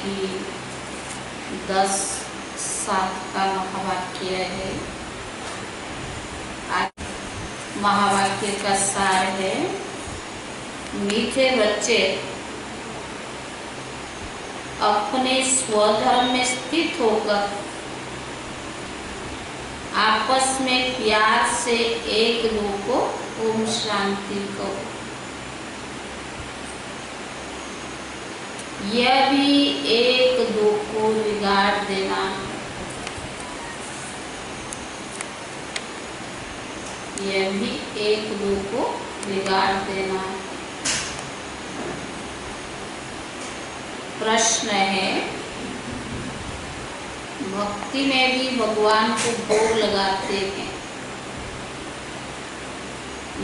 की 10:7 का महावाक्य है। आज महावाक्य का सार है, मीठे बच्चे अपने स्वधर्म में स्थित होकर आपस में प्यार से एक दो को ओम शांति कहो। यह भी एक दो को बिगाड़ देना है। यह भी एक दो को बिगाड़ देना है। प्रश्न है, भक्ति में भी भगवान को भोग लगाते हैं,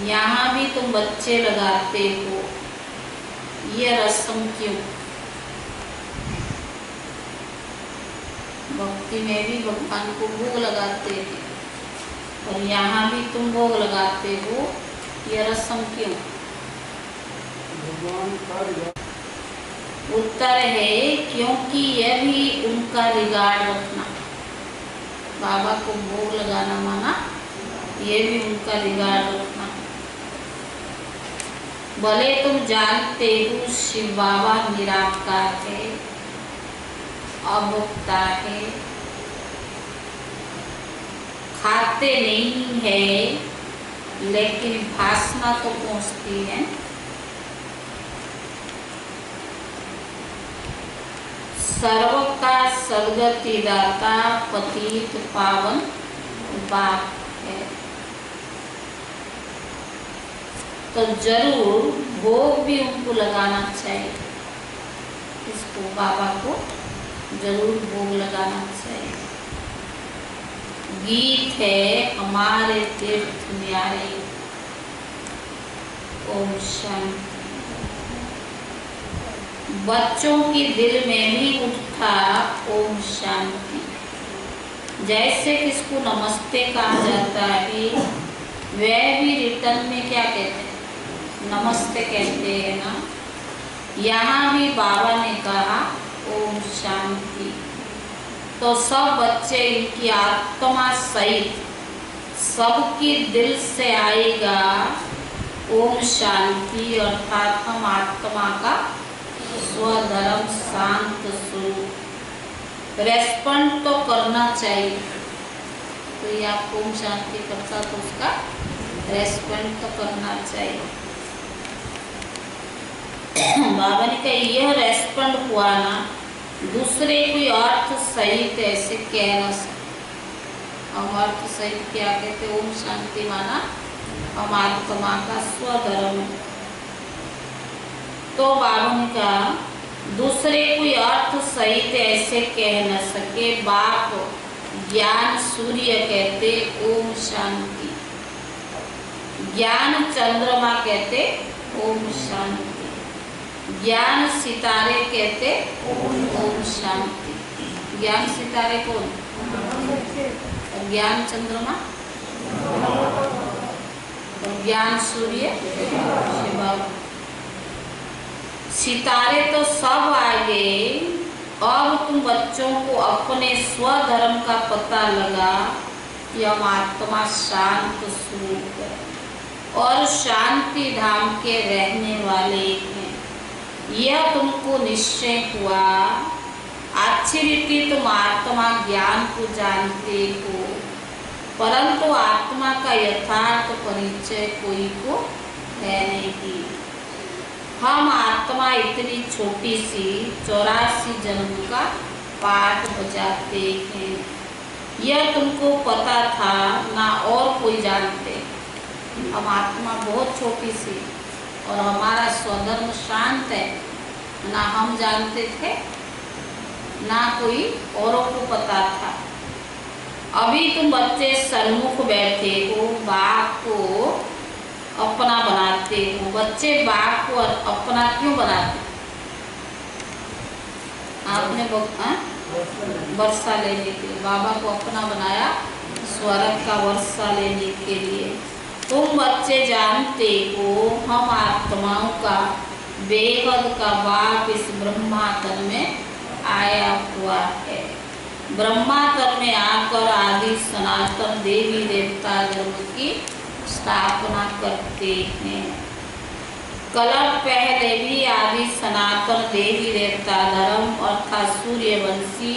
यहाँ भी तुम बच्चे लगाते हो, यह रस्म क्यों? भक्ति में भी भगवान को भोग लगाते हैं और यहाँ भी तुम भोग लगाते हो, यह रस्म क्यों? उत्तर है, क्योंकि यह भी उनका रिगार्ड रखना। बाबा को भोग लगाना माना यह भी उनका रिगार्ड रखना। भले तुम जानते हो शिव बाबा निराकार है, अभोक्ता है, खाते नहीं है, लेकिन भासना तो पहुंचती है। सर्व का सद्गति दाता पतित पावन बाप है, तो जरूर भोग भी उनको लगाना चाहिए। इसको बाबा को जरूर भोग लगाना चाहिए। गीत है, हमारे तीर्थ न्यारे, ओम शांति। बच्चों के दिल में भी उठा ओम शांति। जैसे किसको नमस्ते कहा जाता है, वह भी रिटर्न में क्या कहते हैं? नमस्ते कहते हैं ना। यहाँ भी बाबा ने कहा ओम शांति। तो सब बच्चे इनकी आत्मा सहित सबकी दिल से आएगा ओम शांति, अर्थात हम आत्मा का स्वधर्म शांत स्वरूप। रेस्पॉन्ड तो करना चाहिए, तो ये आप ओम शांति करता तो उसका रेस्पॉन्ड तो करना चाहिए। बाबा ने कहा यह रेस्पॉन्ड हुआ ना, दूसरे कोई अर्थ सहित ऐसे कह न सकते। हम अर्थ सहित क्या कहते? ओम शांति माना हम आत्मा का स्वधर्म। तो बाबा ने कहा दूसरे कोई अर्थ सहित ऐसे कह न सके। बाप ज्ञान सूर्य कहते ओम शांति, ज्ञान चंद्रमा कहते ओम शांति, ज्ञान सितारे कहते ओम शांति। ज्ञान सितारे कौन? ज्ञान चंद्रमा और ज्ञान सूर्य शिव। सितारे तो सब आ गए। अब तुम बच्चों को अपने स्वधर्म का पता लगा कि हम आत्मा शांत स्वरूप है और शांति धाम के रहने वाले हैं, यह तुमको निश्चय हुआ। अच्छी रीति तुम आत्मा ज्ञान को जानते हो, परंतु आत्मा का यथार्थ परिचय कोई को है नहीं। हम आत्मा इतनी छोटी सी 84 जन्म का पाठ बजाते हैं, यह तुमको पता था ना और कोई जानते। हम आत्मा बहुत छोटी सी और हमारा स्वधर्म शांत है, ना हम जानते थे ना कोई औरों को पता था। अभी तुम बच्चे सन्मुख बैठे हो, बाप को अपना बनाते हो। बच्चे बाप को अपना क्यों बनाते? आपने वर्षा लेने के लिए बाबा को अपना बनाया, स्वर्ग का वर्षा लेने के लिए। तुम बच्चे जानते हो हम आत्माओं का बेहद का बाप इस ब्रह्मांड में हुआ है। ब्रह्मा तन में आकर आदि सनातन देवी देवता धर्म की स्थापना करते हैं। कलप पहले भी आदि सनातन देवी देवता धर्म अर्थात सूर्यवंशी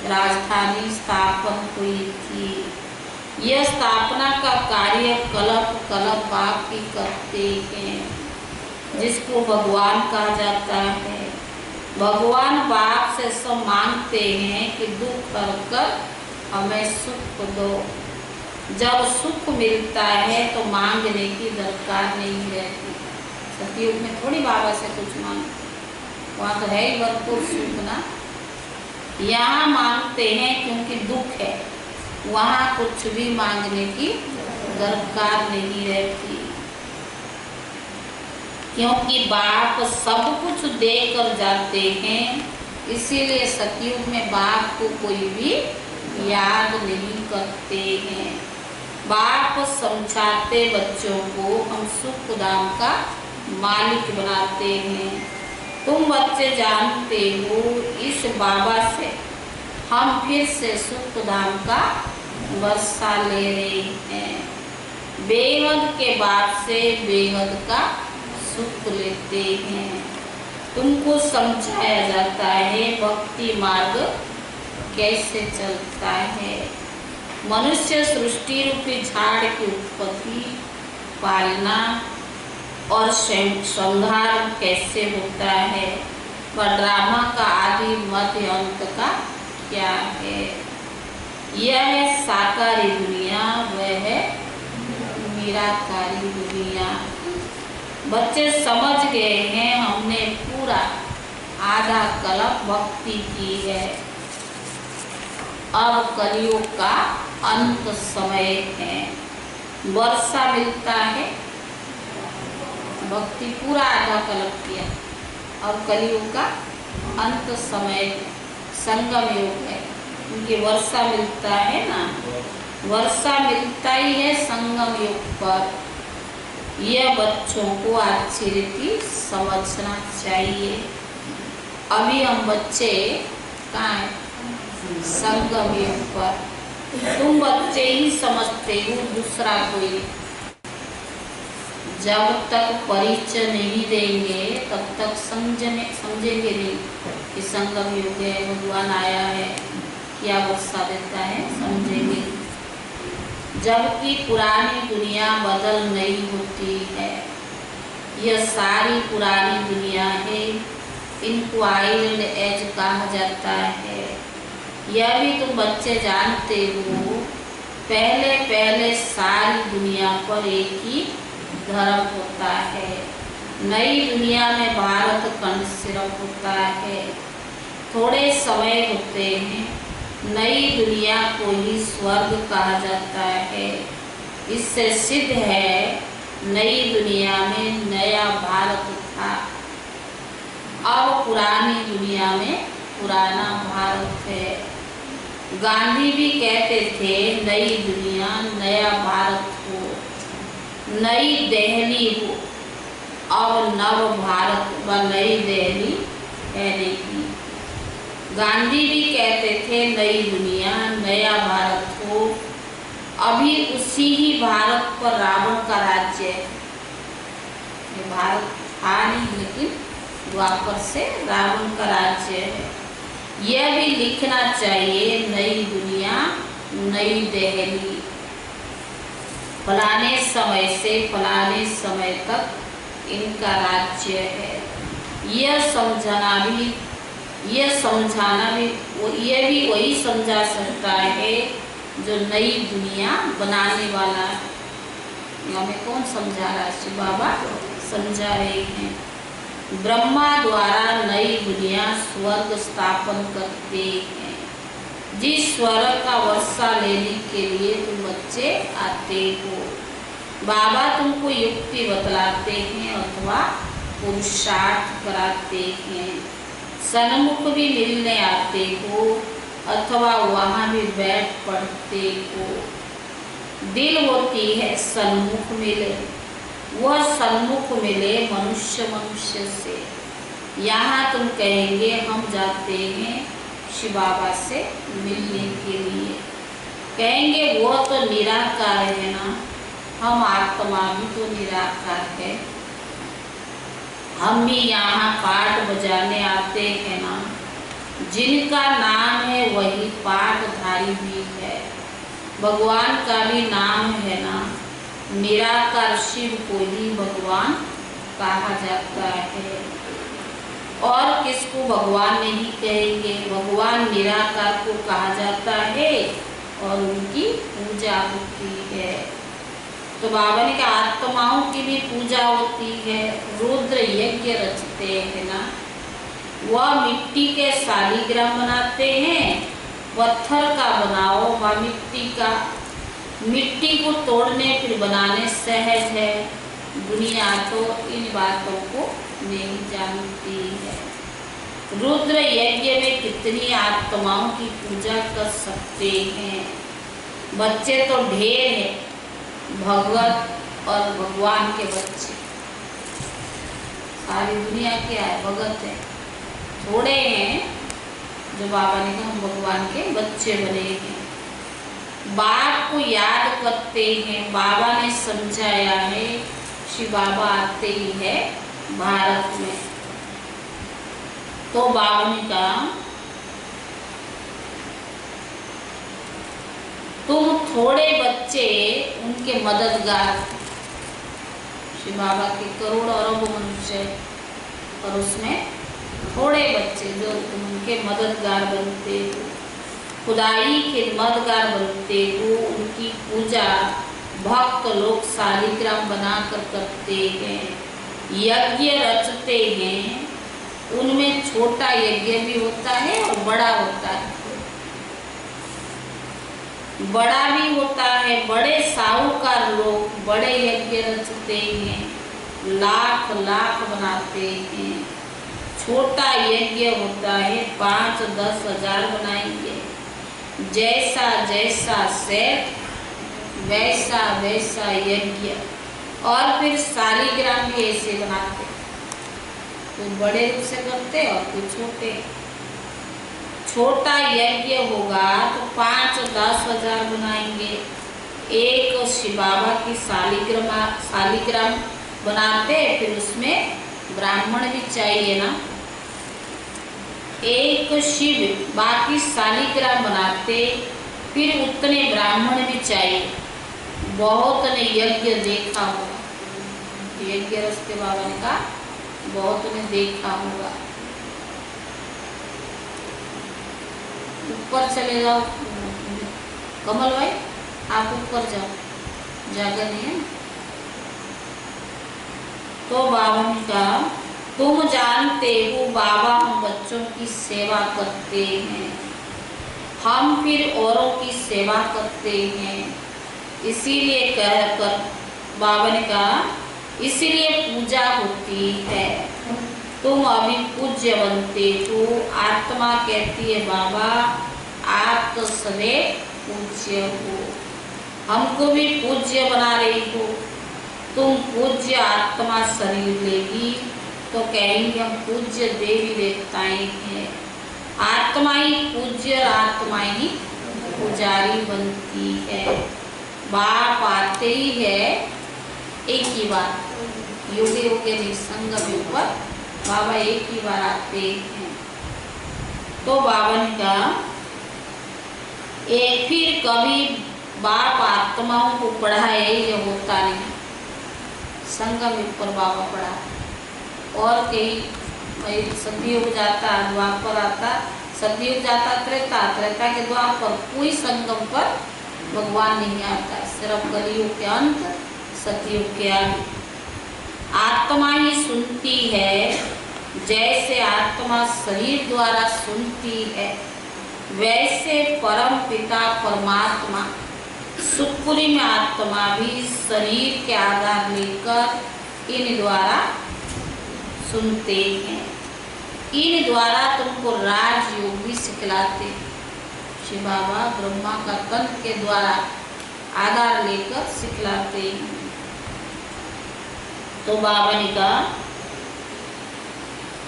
राजधानी स्थापन हुई थी। यह स्थापना का कार्य कलप बाप ही करते हैं, जिसको भगवान कहा जाता है। भगवान बाप से सब मांगते हैं कि दुख हरकर हमें सुख दो। जब सुख मिलता है तो मांगने की दरकार नहीं रहती। सतयुग में थोड़ी बाबा से कुछ मांगते, वहाँ तो है ही भरपूर सुख ना। यहाँ मांगते हैं क्योंकि दुख है, वहाँ कुछ भी मांगने की दरकार नहीं रहती, क्योंकि बाप सब कुछ देकर जाते हैं। इसीलिए सतयुग में बाप को कोई भी याद नहीं करते हैं। बाप समझाते बच्चों को, हम सुख धाम का मालिक बनाते हैं। तुम बच्चे जानते हो, इस बाबा से हम फिर से सुख धाम का वर्षा ले रहे हैं। बेहद के बाप से बेहद का सुख लेते हैं। तुमको समझाया जाता है भक्ति मार्ग कैसे चलता है। मनुष्य सृष्टि रूपी झाड़ की उत्पत्ति, पालना और संहार कैसे होता है, वह ड्रामा का आदि मध्य अंत का क्या है। यह है साकारी दुनिया, वह है निराकारी दुनिया। बच्चे समझ गए हैं, हमने पूरा आधा कल्प भक्ति की है। अब कलियुग का अंत समय है, वर्षा मिलता है। भक्ति पूरा आधा कल्प किया, और कलियुग का अंत समय संगम युग है, क्योंकि वर्षा मिलता है ना, वर्षा मिलता ही है संगम युग पर। यह बच्चों को अच्छी रीति समझना चाहिए। अभी हम बच्चे कहाँ हैं? संगम युग पर। तुम बच्चे ही समझते हो, दूसरा कोई। जब तक परिचय नहीं देंगे तब तक समझेंगे नहीं कि संगम युग है, भगवान आया है, क्या वर्षा देता है, समझेंगे। जबकि पुरानी दुनिया बदल नहीं होती है। यह सारी पुरानी दुनिया है, इनको आइलैंड एज कहा जाता है। यह भी तुम बच्चे जानते हो, पहले पहले सारी दुनिया पर एक ही धर्म होता है। नई दुनिया में भारत खंड सिर्फ होता है, थोड़े समय होते हैं। नई दुनिया को ही स्वर्ग कहा जाता है। इससे सिद्ध है नई दुनिया में नया भारत था, अब पुरानी दुनिया में पुराना भारत है। गांधी भी कहते थे नई दुनिया नया भारत हो, नई दिल्ली हो। अब नव भारत व नई दिल्ली है नहीं। गांधी भी कहते थे नई दुनिया नया भारत हो। अभी उसी ही भारत पर रावण का राज्य है। ये भारत था नहीं, लेकिन द्वापर से रावण का राज्य है। यह भी लिखना चाहिए नई दुनिया नई दिल्ली, फलाने समय से फलाने समय तक इनका राज्य है। यह समझाना भी यह भी वही समझा सकता है जो नई दुनिया बनाने वाला है। हमें कौन समझा रहा है? शिव बाबा समझा रहे हैं। ब्रह्मा द्वारा नई दुनिया स्वर्ग स्थापन करते हैं। जिस स्वर्ग का वर्षा लेने के लिए तुम बच्चे आते हो, बाबा तुमको युक्ति बतलाते हैं अथवा पुरुषार्थ कराते हैं। सन्मुख भी मिलने आते हो अथवा वहाँ भी बैठ पढ़ते हो। दिल होती है सन्मुख मिले, वह सन्मुख मिले मनुष्य मनुष्य से। यहाँ तुम कहेंगे हम जाते हैं शिव बाबा से मिलने के लिए। कहेंगे वो तो निराकार है ना, हम आत्मा भी तो निराकार है। हम भी यहाँ पाठ बजाने आते हैं ना, जिनका नाम है वही पाठधारी भी है। भगवान का भी नाम है ना, निराकार शिव को ही भगवान कहा जाता है। और किसको भगवान नहीं कहेंगे, भगवान निराकार को कहा जाता है और उनकी पूजा होती है। तो बाबा ने कहा आत्माओं की भी पूजा होती है। रुद्र यज्ञ रचते हैं ना, वह मिट्टी के शालिग्राम बनाते हैं। पत्थर का बनाओ वह मिट्टी का, मिट्टी को तोड़ने फिर बनाने सहज है। दुनिया तो इन बातों को नहीं जानती है। रुद्र यज्ञ में कितनी आत्माओं की पूजा कर सकते हैं। बच्चे तो ढेर है, भगवत और भगवान के बच्चे। सारी दुनिया क्या है, भगत है। थोड़े हैं जो बाबा ने कहा हम भगवान के बच्चे बने हैं। बाप को याद करते हैं। बाबा ने समझाया है, शिव बाबा आते ही है भारत में। तो बाबा ने कहा तुम थोड़े बच्चे उनके मददगार। शिव बाबा के करोड़ अरब मनुष्य और उसमें थोड़े बच्चे जो तुम उनके मददगार बनते हो, खुदाई के मददगार बनते हो। उनकी पूजा भक्त लोग शालिग्राम बनाकर करते हैं, यज्ञ रचते हैं। उनमें छोटा यज्ञ भी होता है और बड़ा होता है। बड़ा भी होता है, बड़े साहूकार लोग बड़े यज्ञ रचते हैं, लाख लाख बनाते हैं। छोटा यज्ञ होता है 5-10 हजार बनाएंगे। जैसा जैसा सेठ वैसा वैसा यज्ञ। और फिर शालिग्राम भी ऐसे बनाते, कुछ बड़े रूप से करते और कुछ छोटे। छोटा यज्ञ होगा तो 5-10 हजार बनाएंगे। एक शिव बाबा की शालिग्राम बनाते, फिर उसमें ब्राह्मण भी चाहिए ना। एक शिव बाकी शालिग्राम बनाते, फिर उतने ब्राह्मण भी चाहिए। बहुत ने यज्ञ देखा होगा, यज्ञ रचते बाबा ने कहा बहुत ने देखा होगा। ऊपर चले जाओ कमल भाई, आप ऊपर जाओ, जगह नहीं है। तो बाबा ने कहा तुम जानते हो बाबा हम बच्चों की सेवा करते हैं, हम फिर औरों की सेवा करते हैं। इसीलिए कहकर बाबा ने कहा इसीलिए पूजा होती है। तुम अभी पूज्य बनते हो। आत्मा कहती है बाबा आप तो सदैव पूज्य हो, हमको भी पूज्य बना रही हो। तुम पूज्य आत्मा शरीर लेगी तो कहेंगे हम पूज्य देवी देवताएं हैं। आत्मा ही पूज्य, आत्मा ही पुजारी बनती है। बाप आते ही है एक ही बार, योगे योगे निसंग के ऊपर बाबा एक ही बार आते हैं। तो बाबा ने कहा फिर कभी बाप आत्माओं को पढ़ाए, ये होता नहीं। संगम ऊपर बाबा पढ़ा और कहीं सतयुग जाता, द्वापर आता, सतयुग जाता, त्रेता, त्रेता के द्वापर, कोई संगम पर भगवान नहीं आता। सिर्फ कलयुग के अंत, सतयुग के आगे आत्मा ही सुनती है। जैसे आत्मा शरीर द्वारा सुनती है, वैसे परम पिता परमात्मा सुप्रीम आत्मा भी शरीर के आधार लेकर इन द्वारा सुनते हैं। इन द्वारा तुमको राजयोग भी सिखलाते। शिव बाबा ब्रह्मा का तंत्र के द्वारा आधार लेकर सिखलाते हैं। तो बाबा ने कहा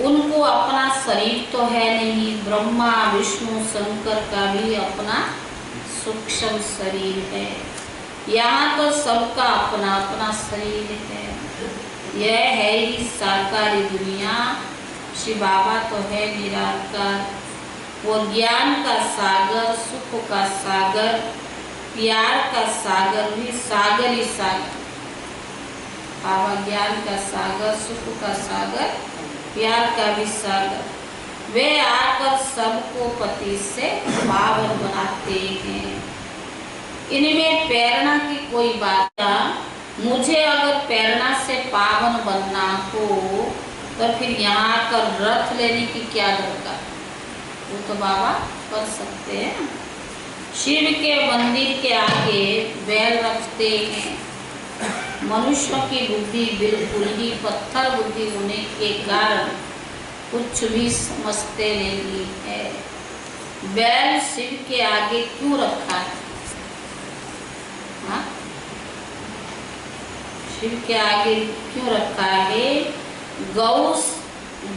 उनको अपना शरीर तो है नहीं, ब्रह्मा विष्णु शंकर का भी अपना सूक्ष्म शरीर है। यहाँ तो सबका अपना अपना शरीर है। यह है ही साकारी दुनिया। शिव बाबा तो है निराकार, वो ज्ञान का सागर, सुख का सागर, प्यार का सागर, भी सागर ही सागर। बाबा ज्ञान का सागर, सुख का सागर, प्यार का भी सागर। वे आकर सबको पति से पावन बनाते हैं। इनमें प्रेरणा की कोई बात नहीं। मुझे अगर प्रेरणा से पावन बनना हो तो फिर यहाँ आकर रथ लेने की क्या दरकार, वो तो बाबा कर सकते हैं। शिव के मंदिर के आगे बैल रखते हैं। मनुष्य की बुद्धि बिल्कुल ही पत्थर बुद्धि होने के कारण कुछ भी समझते नहीं है। बैल शिव के आगे क्यों रखा है? हाँ? शिव के आगे क्यों रखा है?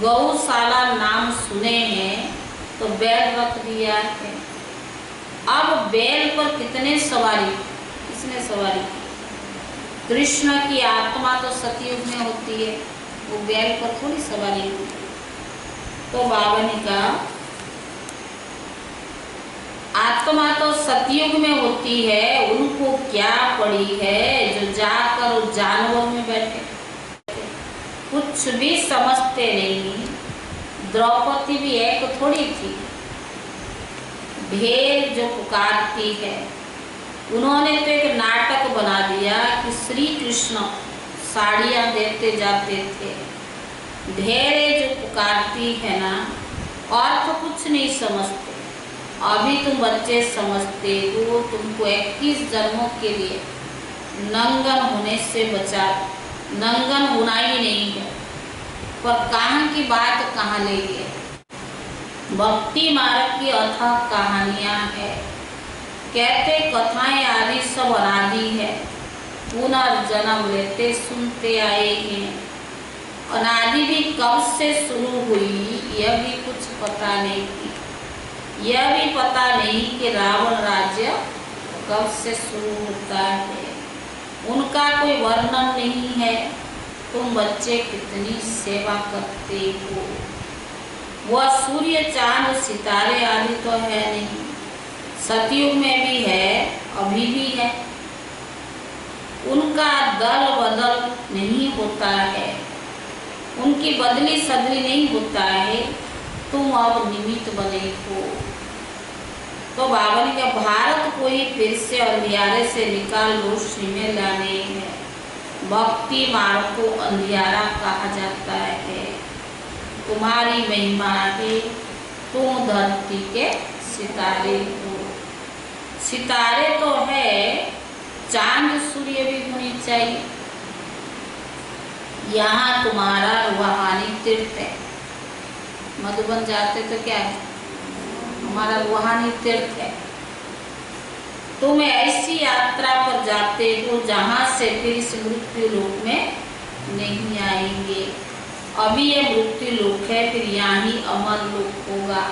गौशाला नाम सुने हैं तो बैल रख दिया है। अब बैल पर कितने सवारी, किसने सवारी की? कृष्ण की आत्मा तो सतयुग में होती है, वो बैल पर थोड़ी सवारी की। तो बाबा ने कहा आत्मा तो सतयुग में होती है, उनको क्या पड़ी है जो जाकर जानवर में बैठे, कुछ भी समझते नहीं। द्रौपदी भी एक थोड़ी थी, ढेर जो पुकारती है। उन्होंने तो एक नाटक बना दिया कि श्री कृष्ण साड़ियाँ देते जाते थे। ढेरे जो पुकारती है ना, और तो कुछ नहीं समझते। अभी तुम बच्चे समझते हो, तुमको 21 जन्मों के लिए नंगन होने से बचा, नंगन होना ही नहीं है। पर कहाँ की बात कहाँ ले गए। भक्ति मार्ग की अथाह कहानियाँ है। कहते कथाएं आदि सब अनादि है, पुनर्जन्म लेते सुनते आए हैं। अनादि भी कब से शुरू हुई यह भी कुछ पता नहीं की। यह भी पता नहीं कि रावण राज्य कब से शुरू होता है, उनका कोई वर्णन नहीं है। तुम बच्चे कितनी सेवा करते हो। वह सूर्य चांद सितारे आदि तो है नहीं, सतयुग में भी है, अभी भी है। उनका दल बदल नहीं होता है, उनकी बदली सदली नहीं होता है। तुम अब निमित्त बने हो। तो बाबा ने कहा भारत को ही फिर से अंधियारे से निकाल रोशनी में लाने हैं। भक्ति मार्ग को अंधियारा कहा जाता है। तुम्हारी महिमा है, तुम धरती के सितारे हो। सितारे तो है, चांद सूर्य भी होनी चाहिए। यहाँ तुम्हारा रूहानी तीर्थ है। मधुबन जाते तो क्या है, हमारा रूहानी तीर्थ है। तुम ऐसी यात्रा पर जाते हो जहाँ से फिर इस मृत्यु लोक में नहीं आएंगे। अभी ये मृत्यु लोक है, फिर यहाँ ही अमर लोक होगा।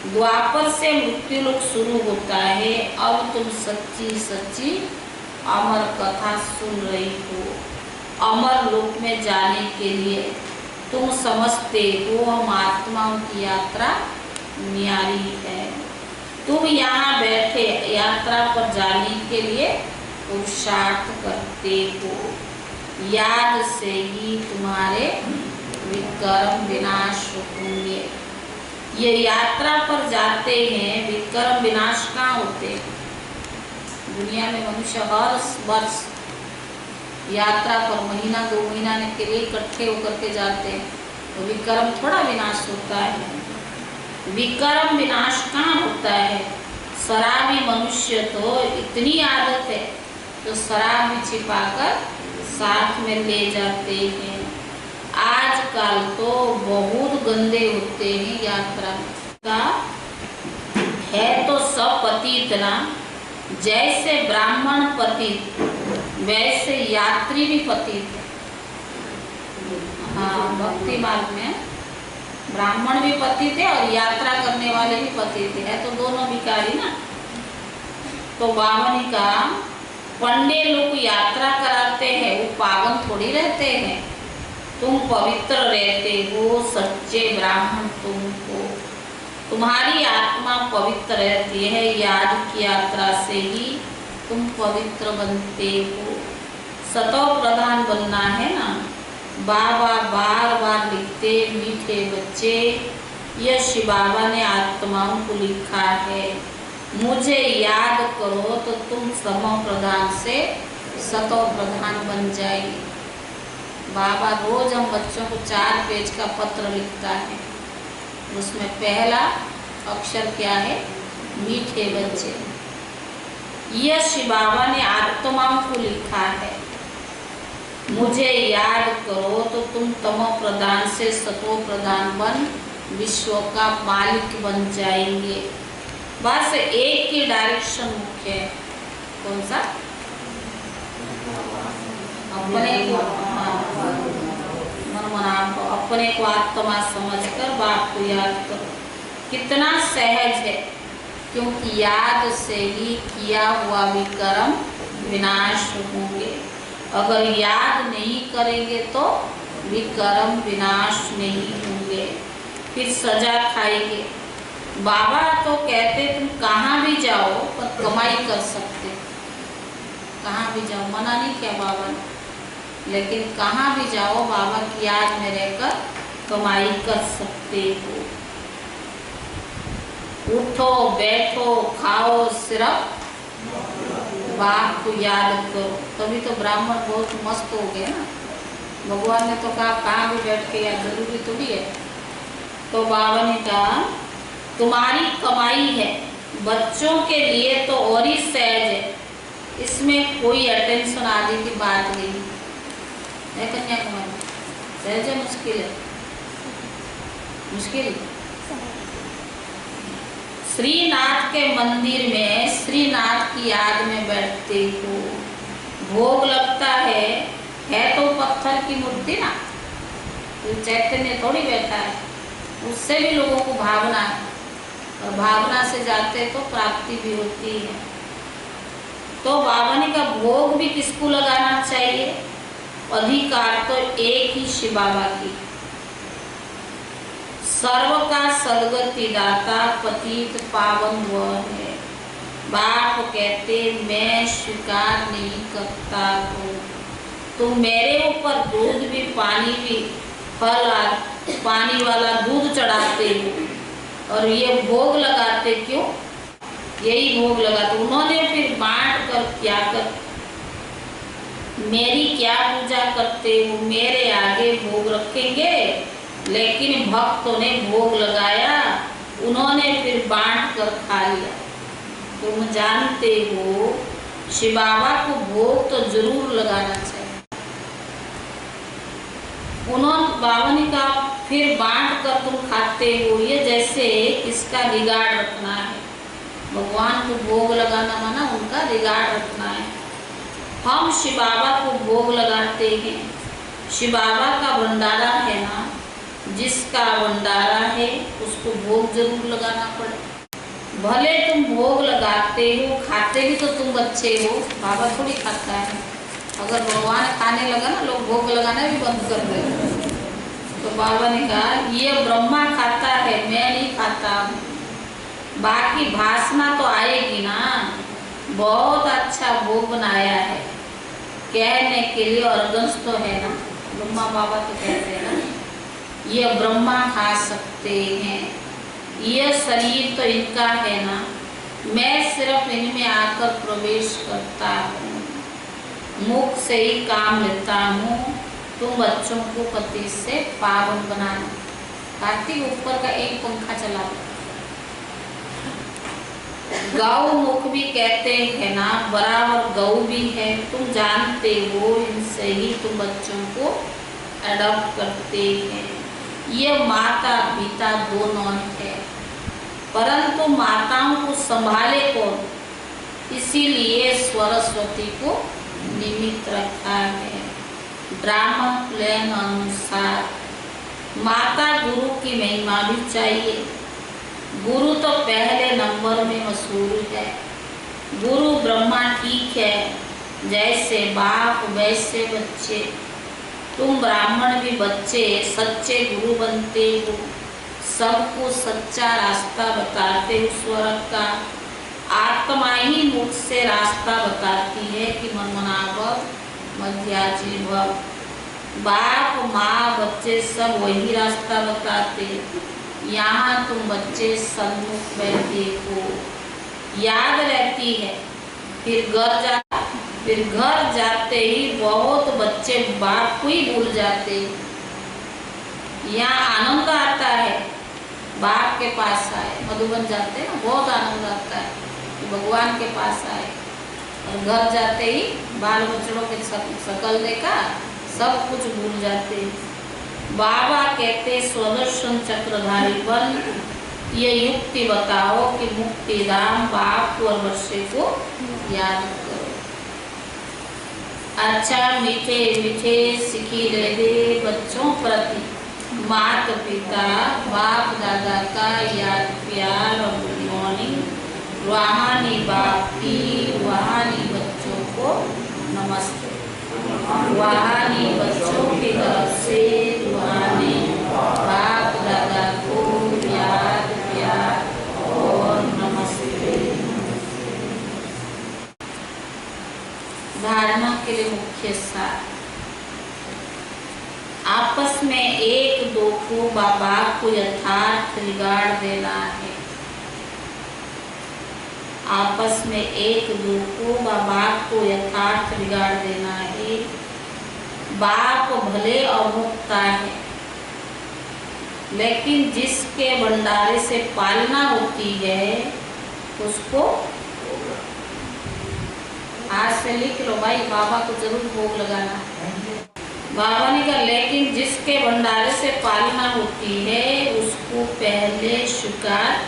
द्वापर से मृत्यु लोक शुरू होता है। अब तुम सच्ची सच्ची अमर कथा सुन रही हो। अमर लोक में जाने के लिए तुम समझते हो हम आत्माओं की यात्रा न्यारी है। तुम यहाँ बैठे यात्रा पर जाने के लिए पुरुषार्थ करते हो। याद से ही तुम्हारे विकर्म विनाश होंगे। ये यात्रा पर जाते हैं, विकर्म विनाश कहाँ होते हैं? दुनिया में मनुष्य हर वर्ष यात्रा पर महीना 2 महीना के लिए इकट्ठे होकर के जाते हैं, तो विकर्म थोड़ा विनाश होता है। विकर्म विनाश कहाँ होता है? शराबी मनुष्य तो इतनी आदत है तो शराब भी छिपाकर साथ में ले जाते हैं। आजकल तो बहुत गंदे होते हैं यात्रा का है तो सब पतित ना, जैसे ब्राह्मण पतित वैसे यात्री भी पतित है। हाँ, भक्ति मार्ग में ब्राह्मण भी पति थे और यात्रा करने वाले भी पति थे, है तो दोनों भिखारी ना। तो बावनी का पंडे लोग यात्रा कराते हैं, वो पावन थोड़ी रहते हैं। तुम पवित्र रहते हो, सच्चे ब्राह्मण तुमको, तुम्हारी आत्मा पवित्र रहती है, याद की यात्रा से ही तुम पवित्र बनते हो। सतो प्रधान बनना है ना। बाबा बार बार लिखते, मीठे बच्चे, यह शिव बाबा ने आत्माओं को लिखा है, मुझे याद करो तो तुम समो प्रधान से सतो प्रधान बन जाएगी। बाबा रोज हम बच्चों को 4 पेज का पत्र लिखता है, उसमें पहला अक्षर क्या है, मीठे बच्चे। यह शिव बाबा ने आत्माओं को लिखा है, मुझे याद करो तो तुम तमो प्रधान से सतो प्रधान बन विश्व का मालिक बन जाएंगे। बस एक ही डायरेक्शन मुख्य है, कौन सा, अपने को अपने को आत्मा समझकर बाप को याद करो। कितना सहज है, क्योंकि याद से ही किया हुआ भी कर्म विनाश होंगे। अगर याद नहीं करेंगे तो विकर्म विनाश नहीं होंगे, फिर सजा खाएंगे। बाबा तो कहते तुम कहाँ भी जाओ पर कमाई कर सकते, कहाँ भी जाओ, मना नहीं किया बाबा ने, लेकिन कहाँ भी जाओ बाबा की याद में रहकर कमाई कर सकते हो। उठो बैठो खाओ सिर्फ बाप को याद करो, तभी तो ब्राह्मण बहुत मस्त हो गए ना। भगवान ने तो कहा कहाँ भी बैठ के याद, जरूरी तो भी है। तो बाबा ने कहा तुम्हारी कमाई है, बच्चों के लिए तो और ही सहज है, इसमें कोई अटेंशन आदि की बात नहीं है। कन्याकुमारी सहज है, मुश्किल है, मुश्किल। श्रीनाथ के मंदिर में श्रीनाथ की याद में बैठते हो, भोग लगता है तो पत्थर की मूर्ति ना, तो चैतन्य थोड़ी बैठा है, उससे भी लोगों को भावना है, और भावना से जाते तो प्राप्ति भी होती है। तो बावनी का भोग भी किसको लगाना चाहिए, अधिकार तो एक ही शिव बाबा की। सर्व का सदगति दाता पतित पावन वह है। बाप कहते मैं स्वीकार नहीं करता हूँ, तुम मेरे ऊपर दूध भी पानी भी फल पानी वाला दूध चढ़ाते हो और ये भोग लगाते क्यों, यही भोग लगाते। उन्होंने फिर बांट कर क्या कर, मेरी क्या पूजा करते हो, मेरे आगे भोग रखेंगे, लेकिन भक्तों ने भोग लगाया, उन्होंने फिर बांट कर खा लिया। तुम जानते हो शिव बाबा को भोग तो जरूर लगाना चाहिए। उन्होंने बावनी का फिर बांट कर तुम खाते हो, ये जैसे इसका रिगार्ड रखना है। भगवान को भोग लगाना माना उनका रिगार्ड रखना है। हम शिव बाबा को भोग लगाते हैं, शिव बाबा का भंडारा है ना, जिसका भंडारा है उसको भोग जरूर लगाना पड़े। भले तुम भोग लगाते हो, खाते भी तो तुम बच्चे हो, बाबा थोड़ी खाता है। अगर भगवान खाने लगा ना, लोग भोग लगाना भी बंद कर दे। तो बाबा ने कहा ये ब्रह्मा खाता है, मैं नहीं खाता। बाकी भाषणा तो आएगी ना, बहुत अच्छा भोग बनाया है कहने के लिए, अर्गंस तो है ना, ब्रह्मा बाबा तो कहते हैं ना, ये ब्रह्मा खा सकते हैं, यह शरीर तो इनका है ना, मैं सिर्फ इनमें आकर प्रवेश करता हूँ, मुख से ही काम लेता हूँ। तुम बच्चों को पति से पावन बनाना। कार्तिक ऊपर का एक पंखा चला, गौ मुख भी कहते हैं ना, बराबर गौ भी है, तुम जानते हो, इनसे ही तुम बच्चों को अडॉप्ट करते हैं। ये माता पिता दोनों है, परंतु माताओं को संभाले कौन, इसीलिए सरस्वती को निमित्त रखा है। ड्रामा प्लान अनुसार माता गुरु की महिमा भी चाहिए। गुरु तो पहले नंबर में मशहूर है। गुरु ब्रह्मा ठीक है, जैसे बाप वैसे बच्चे। तुम ब्राह्मण भी बच्चे सच्चे गुरु बनते हो, सबको सच्चा रास्ता बताते हो स्वर्ग का। आत्मा ही मुख से रास्ता बताती है कि मनमनाभव मध्याजी भव। बाप माँ बच्चे सब वही रास्ता बताते। यहाँ तुम बच्चे सन्मुख बैठे हो, याद रहती है। फिर घर जाते ही बहुत बच्चे बाप को ही भूल जाते। यहाँ आनंद आता है, बाप के पास आए। मधुबन जाते ना, बहुत आनंद आता है कि भगवान के पास आए। और घर जाते ही बाल बच्चों के शकल देखा, सब कुछ भूल जाते। बाबा कहते स्वदर्शन चक्रधारी बन, ये युक्ति बताओ कि मुक्ति धाम बाप और वर्षे को याद करो। अच्छा मीठे मीठे सिखी दे बच्चों प्रति मात पिता बाप दादा का याद प्यार और गुड मॉर्निंग। रूहानी बाप की रूहानी बच्चों को नमस्ते। रूहानी बच्चों की तरफ से रूहानी बाप दादा को याद प्यार और नमस्ते। धारणा के लिए मुख्य सार। आपस में एक दो को बाबा को यथार्थ रिगार्ड देना है। आपस में एक दो को बाबा को यथार्थ रिगार्ड देना है। बाप भले अमुक्ता है, लेकिन जिसके भंडारे से पालना होती है उसको आज से लिख लो भाई, बाबा को जरूर भोग लगाना। बाबा ने कहा लेकिन जिसके भंडारे से पालना होती है उसको पहले स्वीकार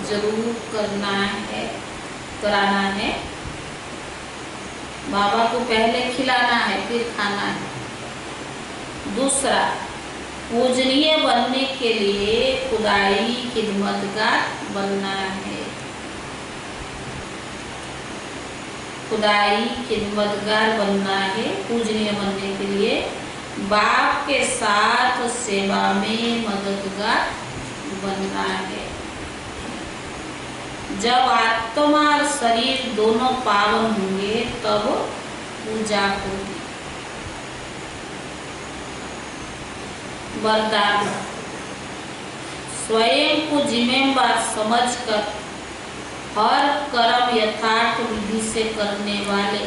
जरूर कराना है। बाबा को पहले खिलाना है, फिर खाना है। दूसरा, पूजनीय बनने के लिए खुदाई खिदमतगार बनना है। खुदाई खिदमतगार बनना है। पूजनीय बनने के लिए बाप के साथ सेवा में मददगार बनना है। जब आत्मा और शरीर दोनों पावन होंगे तब पूजा होगी। वरदान, स्वयं को जिम्मेदार समझकर हर कर्म यथार्थ विधि से करने वाले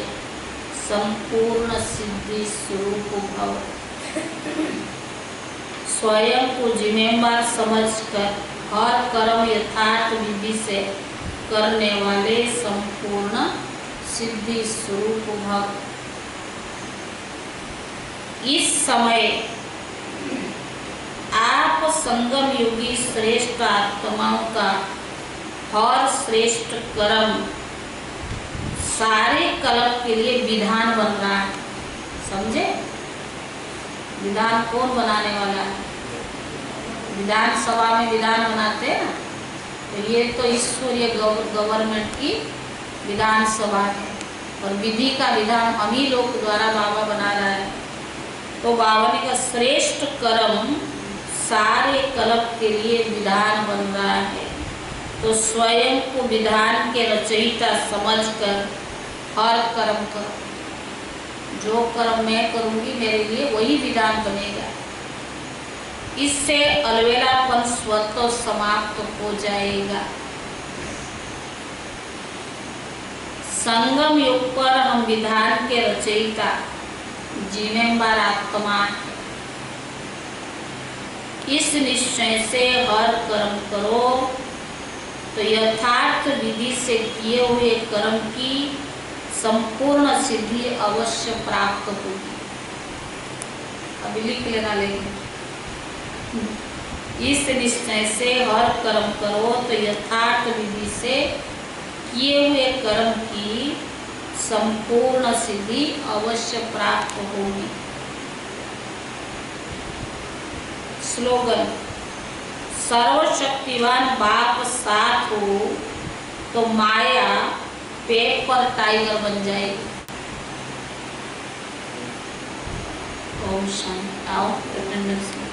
संपूर्ण सिद्धि स्वरूप भव। स्वयं को जिम्मेदार समझकर हर कर्म यथार्थ विधि से करने वाले संपूर्ण सिद्धि स्वरूप भव। इस समय आप संगम योगी श्रेष्ठ आत्माओं का और श्रेष्ठ कर्म सारे कल्प के लिए विधान बन रहा है। समझे? विधान कौन बनाने वाला है? विधान सभा में विधान बनाते हैं ना, तो ये तो ईश्वरीय गवर्नमेंट की विधान सभा है और विधि का विधान हम ही लोग द्वारा बाबा बना रहा है। तो बाबा ने कहा श्रेष्ठ कर्म सारे कल्प के लिए विधान बन रहा है। तो स्वयं को विधान के रचयिता समझकर हर कर्म करो। जो कर्म मैं करूंगी मेरे लिए वही विधान बनेगा। इससे अलवेलापन स्वतः समाप्त हो जाएगा। संगम युग पर हम विधान के रचयिता जिम्मेदार आत्मा है। इस निश्चय से हर कर्म करो तो यथार्थ विधि से किए हुए कर्म की संपूर्ण सिद्धि अवश्य प्राप्त होगी। अभी लिख लेना। लेकिन इस निश्चय से हर कर्म करो तो यथार्थ विधि से किए हुए कर्म की संपूर्ण सिद्धि अवश्य प्राप्त होगी। स्लोगन, सर्वशक्तिवान बाप साथ हो तो माया पेपर टाइगर बन जाएगी। ओम शांति। आओ अटेंडेंस में।